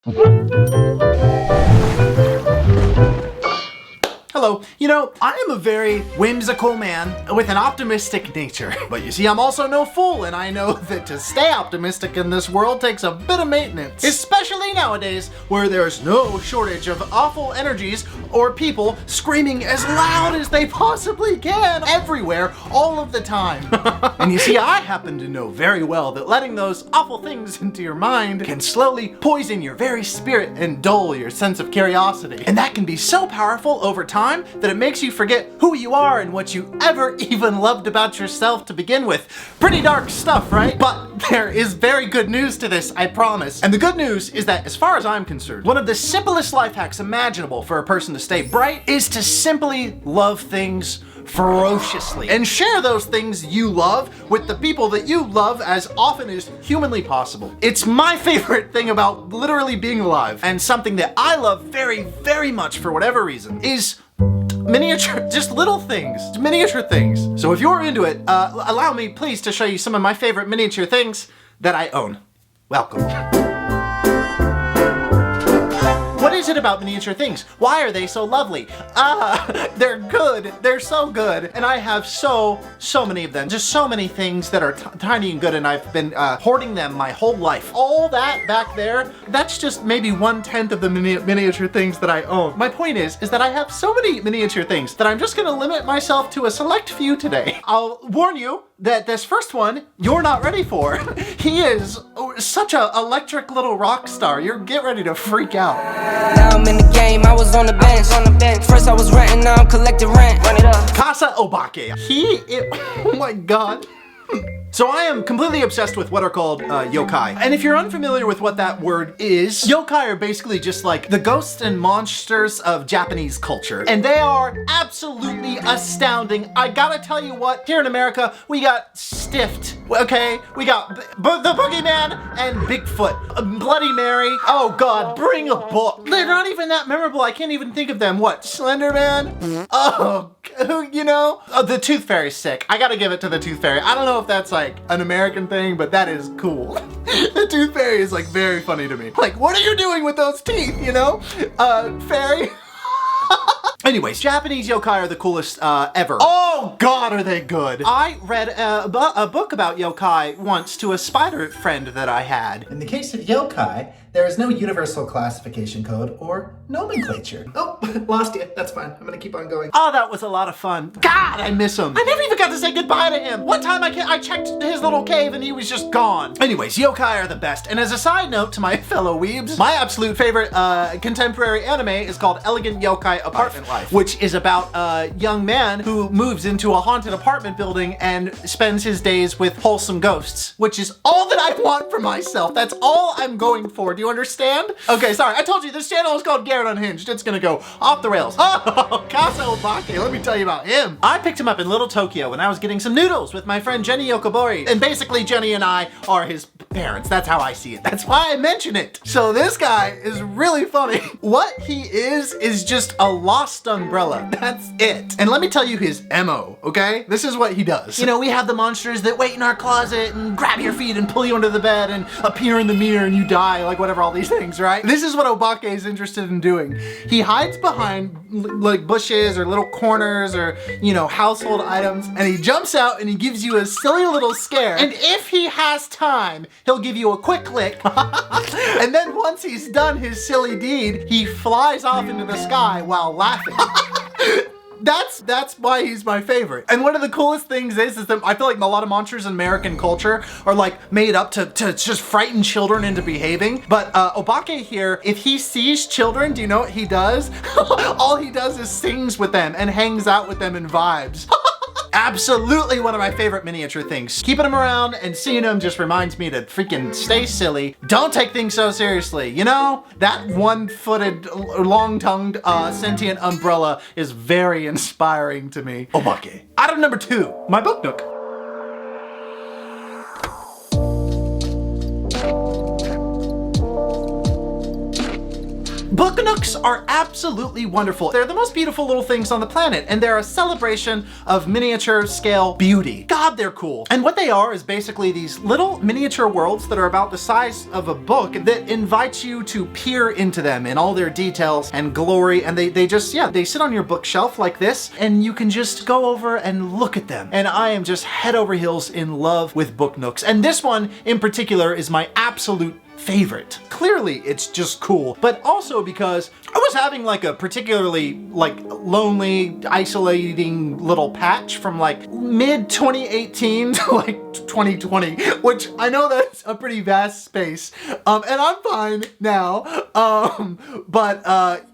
Hello. You know, I am a very whimsical man with an optimistic nature. But you see, I'm also no fool, and I know that to stay optimistic in this world takes a bit of maintenance. Especially nowadays, where there's no shortage of awful energies or people screaming as loud as they possibly can everywhere, all of the time. And you see, I happen to know very well that letting those awful things into your mind can slowly poison your very spirit and dull your sense of curiosity. And that can be so powerful over time that it makes you forget who you are and what you ever even loved about yourself to begin with. Pretty dark stuff, right? But there is very good news to this, I promise. And the good news is that, as far as I'm concerned, one of the simplest life hacks imaginable for a person to stay bright is to simply love things ferociously and share those things you love with the people that you love as often as humanly possible. It's my favorite thing about literally being alive, and something that I love very, very much for whatever reason, is miniature, just little things, miniature things. So if you're into it, allow me please to show you some of my favorite miniature things that I own. Welcome. What is it about miniature things? Why are they so lovely? They're good. They're so good. And I have so many of them. Just so many things that are tiny and good, and I've been hoarding them my whole life. All that back there, that's just maybe 1/10 of the miniature things that I own. My point is that I have so many miniature things that I'm just gonna limit myself to a select few today. I'll warn you that this first one, you're not ready for. He is such a electric little rock star. Get ready to freak out. Now I'm in the game, I was on the bench. First I was renting, now I'm collecting rent. Run it up. Casa Obake. Oh my god. So I am completely obsessed with what are called yokai. And if you're unfamiliar with what that word is, yokai are basically just like the ghosts and monsters of Japanese culture. And they are absolutely astounding. I gotta tell you what, here in America, we got stiffed, okay? We got the Boogeyman and Bigfoot. Bloody Mary. Oh god, bring a book. They're not even that memorable. I can't even think of them. What, Slender Man? Oh, you know? The Tooth Fairy's sick. I gotta give it to the Tooth Fairy. I don't know if that's like an American thing, but that is cool. The Tooth Fairy is like very funny to me. Like, what are you doing with those teeth, you know? Fairy? Anyways, Japanese yokai are the coolest ever. Oh god, are they good. I read a book about yokai once to a spider friend that I had. In the case of yokai, there is no universal classification code or nomenclature. Oh, lost you. That's fine. I'm gonna keep on going. Oh, that was a lot of fun. God, I miss him. I never even got to say goodbye to him. One time I checked his little cave and he was just gone. Anyways, yokai are the best. And as a side note to my fellow weebs, my absolute favorite contemporary anime is called Elegant Yokai Apartment Life, which is about a young man who moves into a haunted apartment building and spends his days with wholesome ghosts, which is all that I want for myself. That's all I'm going for. Do you understand? Okay, sorry. I told you this channel is called Garrett Unhinged. It's gonna go off the rails. Oh, Casa Obake. Let me tell you about him. I picked him up in Little Tokyo when I was getting some noodles with my friend Jenny Yokobori. And basically, Jenny and I are his parents. That's how I see it. That's why I mention it. So this guy is really funny. What he is just a lost umbrella. That's it. And let me tell you his MO, okay? This is what he does. You know, we have the monsters that wait in our closet and grab your feet and pull you under the bed and appear in the mirror and you die, like whatever, all these things, right? This is what Obake is interested in doing. He hides behind like bushes or little corners or, you know, household items, and he jumps out and he gives you a silly little scare. And if he has time, he'll give you a quick lick. And then once he's done his silly deed, he flies off into the sky while laughing. That's why he's my favorite. And one of the coolest things is that I feel like a lot of monsters in American culture are like made up to just frighten children into behaving. But Obake here, if he sees children, do you know what he does? All he does is sings with them and hangs out with them and vibes. Absolutely one of my favorite miniature things. Keeping them around and seeing them just reminds me to freaking stay silly. Don't take things so seriously. You know, that one-footed, long-tongued, sentient umbrella is very inspiring to me. Obake. Item number 2, my book nook. Book nooks are absolutely wonderful. They're the most beautiful little things on the planet, and they're a celebration of miniature scale beauty. God, they're cool. And what they are is basically these little miniature worlds that are about the size of a book that invite you to peer into them in all their details and glory, and they just, yeah, they sit on your bookshelf like this, and you can just go over and look at them. And I am just head over heels in love with book nooks. And this one in particular is my absolute favorite. Clearly it's just cool, but also because I was having like a particularly like lonely, isolating little patch from like mid 2018 to like 2020, which I know that's a pretty vast space, and I'm fine now,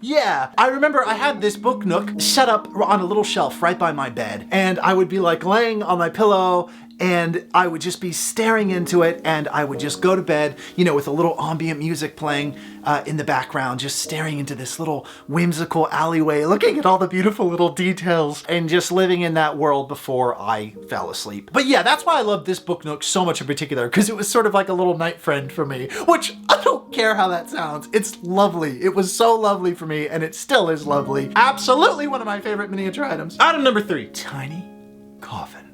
yeah, I remember I had this book nook set up on a little shelf right by my bed, and I would be like laying on my pillow and I would just be staring into it, and I would just go to bed, you know, with a little ambient music playing in the background, just staring into this little whimsical alleyway, looking at all the beautiful little details, and just living in that world before I fell asleep. But yeah, that's why I love this book nook so much in particular, because it was sort of like a little night friend for me, which I don't care how that sounds. It's lovely. It was so lovely for me, and it still is lovely. Absolutely one of my favorite miniature items. Item number 3, tiny coffin.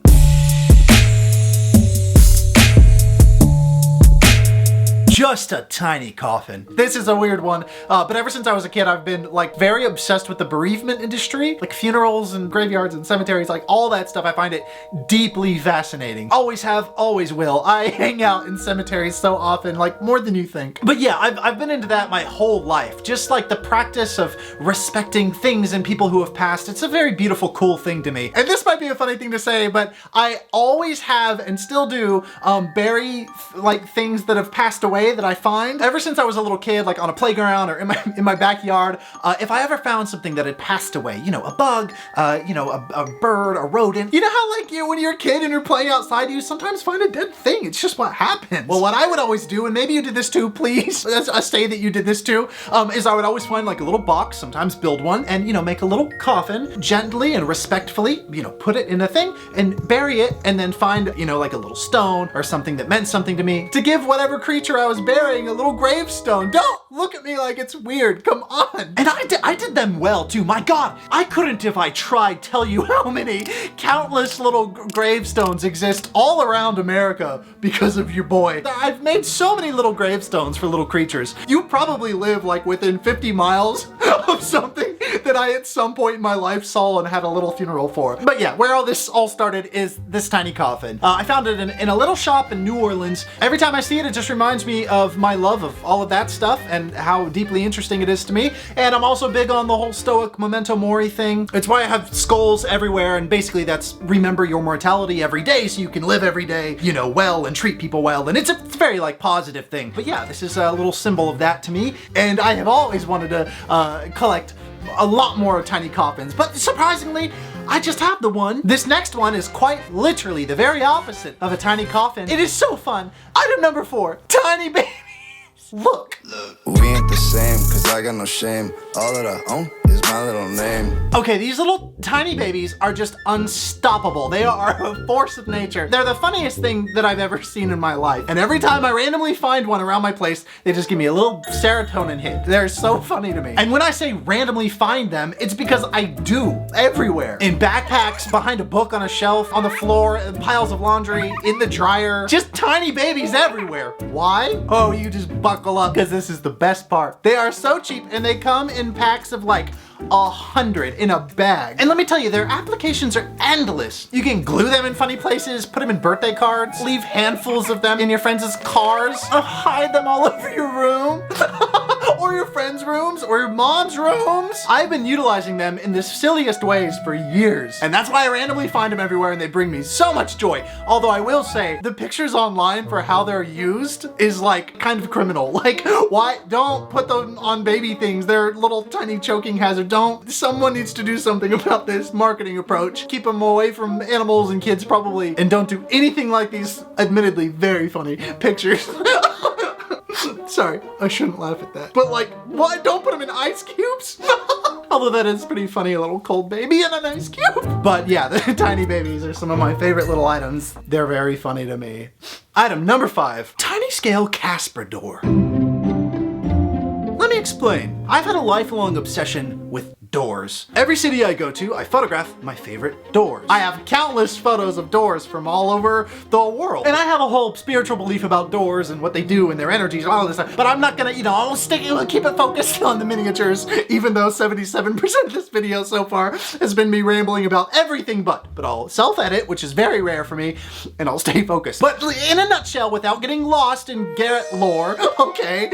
Just a tiny coffin. This is a weird one, but ever since I was a kid, I've been like very obsessed with the bereavement industry, like funerals and graveyards and cemeteries, like all that stuff. I find it deeply fascinating. Always have, always will. I hang out in cemeteries so often, like more than you think. But yeah, I've been into that my whole life. Just like the practice of respecting things and people who have passed. It's a very beautiful, cool thing to me. And this might be a funny thing to say, but I always have and still do bury like things that have passed away that I find. Ever since I was a little kid, like on a playground or in my backyard, if I ever found something that had passed away, you know, a bug, you know, a bird, a rodent, you know how like when you're a kid and you're playing outside, you sometimes find a dead thing. It's just what happens. Well, what I would always do, and maybe you did this too, please, say that you did this too, is I would always find like a little box, sometimes build one, and, you know, make a little coffin, gently and respectfully, you know, put it in a thing and bury it, and then find, you know, like a little stone or something that meant something to me to give whatever creature I was burying a little gravestone. Don't look at me like it's weird. Come on. And I did them well too. My God, I couldn't, if I tried, tell you how many countless little gravestones exist all around America because of your boy. I've made so many little gravestones for little creatures. You probably live like within 50 miles of something that I at some point in my life saw and had a little funeral for. But yeah, where all this all started is this tiny coffin. I found it in a little shop in New Orleans. Every time I see it, it just reminds me of my love of all of that stuff and how deeply interesting it is to me. And I'm also big on the whole Stoic memento mori thing. It's why I have skulls everywhere, and basically that's remember your mortality every day so you can live every day, you know, well and treat people well. And it's a very like positive thing. But yeah, this is a little symbol of that to me. And I have always wanted to collect a lot more tiny coffins, but surprisingly, I just have the one. This next one is quite literally the very opposite of a tiny coffin. It is so fun. Item number 4, tiny babies. Look. We ain't the same, cause I got no shame. All that I own is my little name. Okay, these little tiny babies are just unstoppable. They are a force of nature. They're the funniest thing that I've ever seen in my life. And every time I randomly find one around my place, they just give me a little serotonin hit. They're so funny to me. And when I say randomly find them, it's because I do everywhere. In backpacks, behind a book on a shelf, on the floor, in piles of laundry, in the dryer, just tiny babies everywhere. Why? Oh, you just buckle up, because this is the best part. They are so cheap, and they come in packs of like 100 in a bag. And let me tell you, their applications are endless. You can glue them in funny places, put them in birthday cards, leave handfuls of them in your friends' cars, or hide them all over your room, or your friends' rooms, or your mom's rooms. I've been utilizing them in the silliest ways for years, and that's why I randomly find them everywhere, and they bring me so much joy. Although I will say, the pictures online for how they're used is like kind of criminal. Like, why? Don't put them on baby things. They're little tiny choking hazard. Don't. Someone needs to do something about this marketing approach. Keep them away from animals and kids probably, and don't do anything like these admittedly very funny pictures. Sorry, I shouldn't laugh at that. But like, what? Don't put them in ice cubes? Although that is pretty funny, a little cold baby in an ice cube. But yeah, the tiny babies are some of my favorite little items. They're very funny to me. Item number 5, tiny scale Casper door. Let me explain. I've had a lifelong obsession with doors. Every city I go to, I photograph my favorite doors. I have countless photos of doors from all over the world. And I have a whole spiritual belief about doors and what they do and their energies and all this stuff. But I'm not gonna, I'll keep it focused on the miniatures, even though 77% of this video so far has been me rambling about everything but I'll self-edit, which is very rare for me, and I'll stay focused. But in a nutshell, without getting lost in Garrett lore, okay,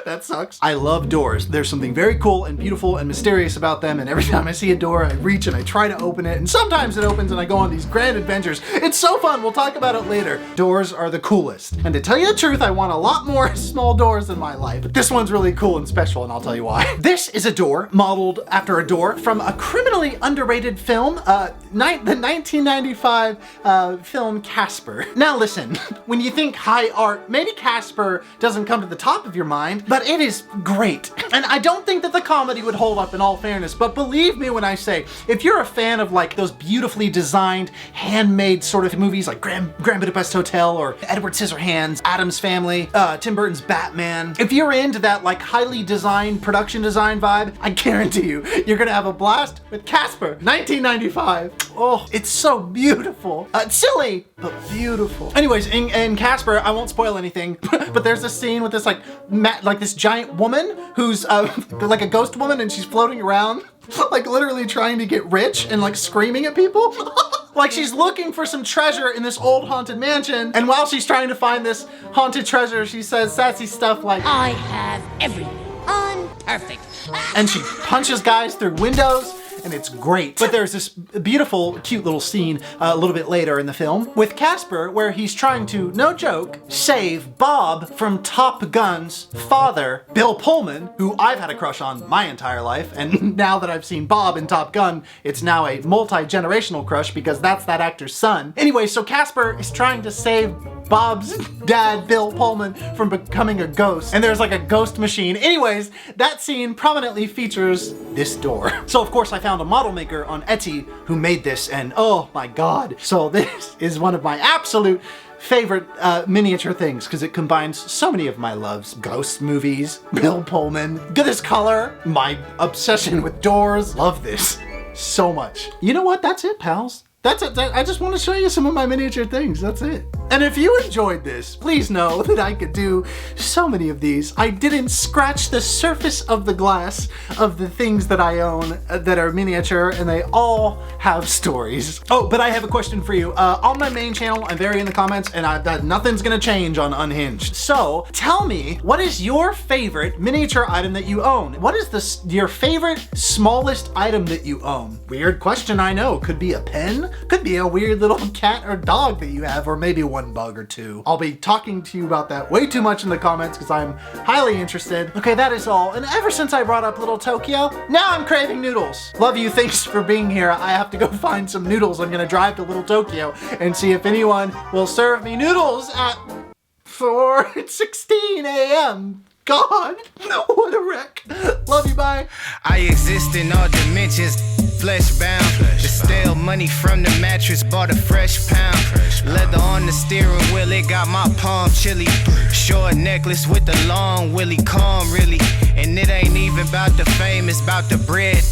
that sucks. I love doors. There's something very cool and beautiful and mysterious about them, and every time I see a door, I reach and I try to open it, and sometimes it opens and I go on these grand adventures. It's so fun. We'll talk about it later. Doors are the coolest. And to tell you the truth, I want a lot more small doors in my life. But this one's really cool and special, and I'll tell you why. This is a door modeled after a door from a criminally underrated film, the 1995 film Casper. Now listen, when you think high art, maybe Casper doesn't come to the top of your mind, but it is great. And I don't think that the comedy would hold up in all fairness, but believe me when I say, if you're a fan of like those beautifully designed, handmade sort of movies like Grand Budapest Hotel or Edward Scissorhands, Addams Family, Tim Burton's Batman, if you're into that like highly designed production design vibe, I guarantee you, you're gonna have a blast with Casper, 1995. Oh, it's so beautiful. It's silly, but beautiful. Anyways, in Casper, I won't spoil anything, but there's a scene with this like this giant woman who's like a ghost woman, and she's floating around like literally trying to get rich and like screaming at people. Like she's looking for some treasure in this old haunted mansion, and while she's trying to find this haunted treasure, she says sassy stuff like, I have everything. Perfect. And she punches guys through windows, and it's great. But there's this beautiful, cute little scene a little bit later in the film with Casper where he's trying to, no joke, save Bob from Top Gun's father, Bill Pullman, who I've had a crush on my entire life. And now that I've seen Bob in Top Gun, it's now a multi-generational crush because that's that actor's son. Anyway, so Casper is trying to save Bob's dad, Bill Pullman, from becoming a ghost. And there's like a ghost machine. Anyways, that scene prominently features this door. So of course I found a model maker on Etsy who made this, and oh my god. So this is one of my absolute favorite miniature things because it combines so many of my loves. Ghost movies, Bill Pullman, good as color, my obsession with doors. Love this so much. You know what? That's it, pals. That's it. I just want to show you some of my miniature things. That's it. And if you enjoyed this, please know that I could do so many of these. I didn't scratch the surface of the glass of the things that I own that are miniature, and they all have stories. Oh, but I have a question for you. On my main channel, I'm very in the comments, and nothing's gonna change on Unhinged. So tell me, what is your favorite miniature item that you own? What is your favorite smallest item that you own? Weird question, I know. Could be a pen, could be a weird little cat or dog that you have, or maybe one bug or two. I'll be talking to you about that way too much in the comments because I'm highly interested. Okay, that is all. And ever since I brought up Little Tokyo, now I'm craving noodles. Love you, thanks for being here. I have to go find some noodles. I'm gonna drive to Little Tokyo and see if anyone will serve me noodles at 4:16 a.m. God, what a wreck. Love you, bye. I exist in all dimensions, flesh bound. The stale money from the mattress, bought a fresh pound. Leather on the steering wheel, it got my palm chilly. Short necklace with the long willy, calm really. And it ain't even about the fame, it's about the bread.